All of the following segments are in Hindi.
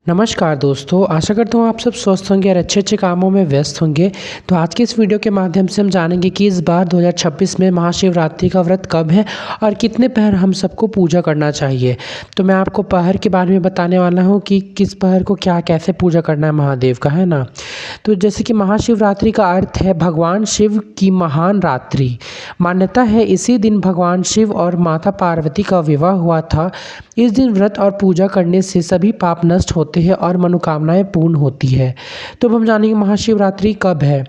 नमस्कार दोस्तों, आशा करता हूँ आप सब स्वस्थ होंगे और अच्छे कामों में व्यस्त होंगे। तो आज के इस वीडियो के माध्यम से हम जानेंगे कि इस बार 2026 में महाशिवरात्रि का व्रत कब है और कितने पहर हम सबको पूजा करना चाहिए। तो मैं आपको पहर के बारे में बताने वाला हूँ कि किस पहर को क्या कैसे पूजा करना है महादेव का, है ना। तो जैसे कि महाशिवरात्रि का अर्थ है भगवान शिव की महान रात्रि। मान्यता है इसी दिन भगवान शिव और माता पार्वती का विवाह हुआ था। इस दिन व्रत और पूजा करने से सभी पाप नष्ट होते हैं और मनोकामनाएं पूर्ण होती है। तो अब हम जानेंगे महाशिवरात्रि कब है।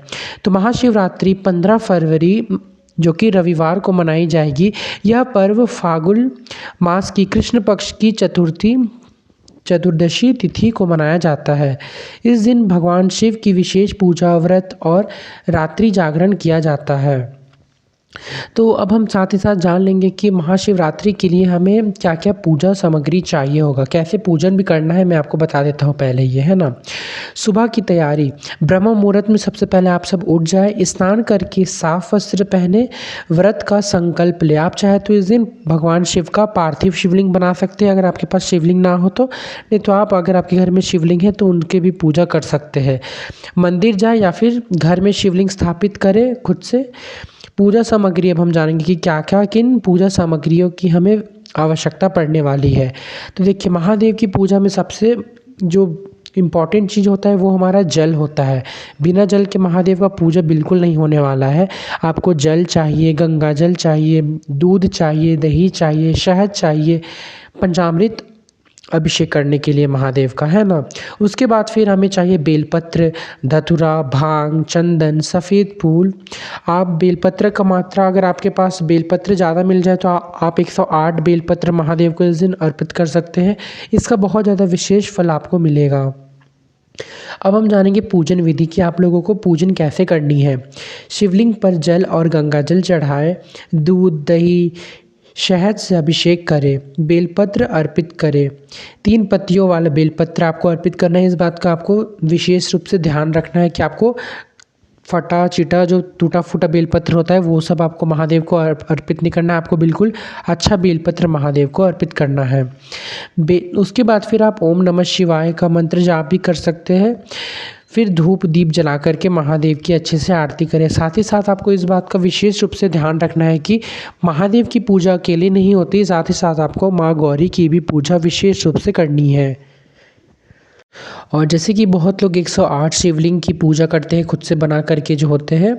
तो महाशिवरात्रि 15 फरवरी जो कि रविवार को मनाई जाएगी। यह पर्व फाल्गुन मास की कृष्ण पक्ष की चतुर्दशी तिथि को मनाया जाता है। इस दिन भगवान शिव की विशेष पूजा, व्रत और रात्रि जागरण किया जाता है। तो अब हम साथ ही साथ जान लेंगे कि महाशिवरात्रि के लिए हमें क्या क्या पूजा सामग्री चाहिए होगा, कैसे पूजन भी करना है, मैं आपको बता देता हूँ पहले ये, है ना। सुबह की तैयारी, ब्रह्म मुहूर्त में सबसे पहले आप सब उठ जाए, स्नान करके साफ वस्त्र पहने, व्रत का संकल्प ले। आप चाहे तो इस दिन भगवान शिव का पार्थिव शिवलिंग बना सकते हैं अगर आपके पास शिवलिंग ना हो तो, नहीं तो आप अगर आपके घर में शिवलिंग है तो उनके भी पूजा कर सकते हैं। मंदिर जाए या फिर घर में शिवलिंग स्थापित करें खुद से। पूजा सामग्री, अब हम जानेंगे कि क्या क्या किन पूजा सामग्रियों की हमें आवश्यकता पड़ने वाली है। तो देखिए, महादेव की पूजा में सबसे जो इम्पॉर्टेंट चीज़ होता है वो हमारा जल होता है। बिना जल के महादेव का पूजा बिल्कुल नहीं होने वाला है। आपको जल चाहिए, गंगा जल चाहिए, दूध चाहिए, दही चाहिए, शहद चाहिए, पंचामृत अभिषेक करने के लिए महादेव का, है ना। उसके बाद फिर हमें चाहिए बेलपत्र, धतूरा, भांग, चंदन, सफ़ेद फूल। आप बेलपत्र का मात्रा, अगर आपके पास बेलपत्र ज़्यादा मिल जाए तो आप 108 बेलपत्र महादेव को इस दिन अर्पित कर सकते हैं। इसका बहुत ज़्यादा विशेष फल आपको मिलेगा। अब हम जानेंगे पूजन विधि कि आप लोगों को पूजन कैसे करनी है। शिवलिंग पर जल और गंगा जल चढ़ाए, दूध, दही, शहद से अभिषेक करें, बेलपत्र अर्पित करें। 3 पत्तियों वाला बेलपत्र आपको अर्पित करना है। इस बात का आपको विशेष रूप से ध्यान रखना है कि आपको फटा चिटा जो टूटा फूटा बेलपत्र होता है वो सब आपको महादेव को अर्पित नहीं करना है। आपको बिल्कुल अच्छा बेलपत्र महादेव को अर्पित करना है। उसके बाद फिर आप ओम नमः शिवाय का मंत्र जाप भी कर सकते हैं। फिर धूप दीप जला करके महादेव की अच्छे से आरती करें। साथ ही साथ आपको इस बात का विशेष रूप से ध्यान रखना है कि महादेव की पूजा अकेले नहीं होती, साथ ही साथ आपको माँ गौरी की भी पूजा विशेष रूप से करनी है। और जैसे कि बहुत लोग 108 शिवलिंग की पूजा करते हैं खुद से बना करके, जो होते हैं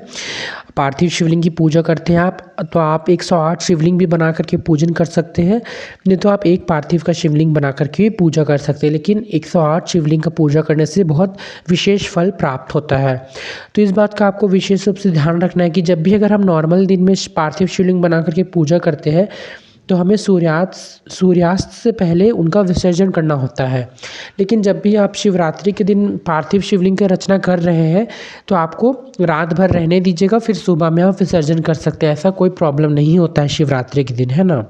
पार्थिव शिवलिंग की पूजा करते हैं आप, तो आप 108 शिवलिंग भी बना करके पूजन कर सकते हैं, नहीं तो आप एक पार्थिव का शिवलिंग बना करके भी पूजा कर सकते हैं। लेकिन 108 शिवलिंग का पूजा करने से बहुत विशेष फल प्राप्त होता है। तो इस बात का आपको विशेष रूप से ध्यान रखना है कि जब भी अगर हम नॉर्मल दिन में पार्थिव शिवलिंग बना करके पूजा करते हैं तो हमें सूर्यास्त से पहले उनका विसर्जन करना होता है। लेकिन जब भी आप शिवरात्रि के दिन पार्थिव शिवलिंग की रचना कर रहे हैं तो आपको रात भर रहने दीजिएगा, फिर सुबह में आप विसर्जन कर सकते हैं। ऐसा कोई प्रॉब्लम नहीं होता है शिवरात्रि के दिन, है ना।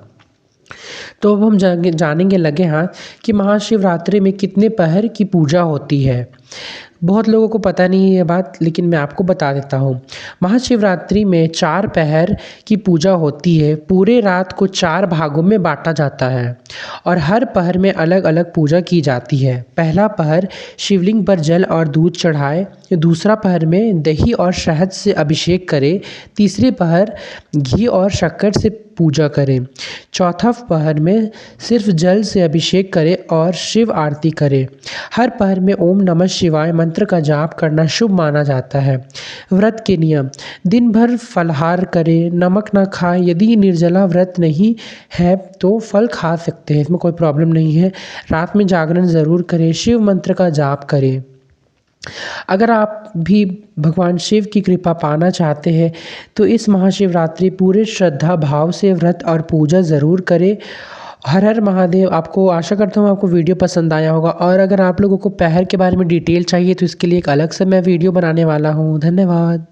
तो अब हम जानेंगे लगे हाथ कि महाशिवरात्रि में कितने पहर की पूजा होती है। बहुत लोगों को पता नहीं है ये बात, लेकिन मैं आपको बता देता हूँ। महाशिवरात्रि में 4 पहर की पूजा होती है। पूरे रात को 4 भागों में बांटा जाता है और हर पहर में अलग अलग पूजा की जाती है। पहला पहर शिवलिंग पर जल और दूध चढ़ाए, दूसरा पहर में दही और शहद से अभिषेक करें, तीसरे पहर घी और शक्कर से पूजा करें, चौथा पहर में सिर्फ जल से अभिषेक करें और शिव आरती करें। हर पहर में ओम नमः शिवाय मंत्र का जाप करना शुभ माना जाता है। व्रत के नियम, दिन भर फलाहार करें, नमक ना खाएं। यदि निर्जला व्रत नहीं है तो फल खा सकते हैं, इसमें कोई प्रॉब्लम नहीं है। रात में जागरण ज़रूर करें, शिव मंत्र का जाप करें। अगर आप भी भगवान शिव की कृपा पाना चाहते हैं तो इस महाशिवरात्रि पूरे श्रद्धा भाव से व्रत और पूजा ज़रूर करें। हर हर महादेव। आपको आशा करता हूँ आपको वीडियो पसंद आया होगा, और अगर आप लोगों को पहर के बारे में डिटेल चाहिए तो इसके लिए एक अलग से मैं वीडियो बनाने वाला हूँ। धन्यवाद।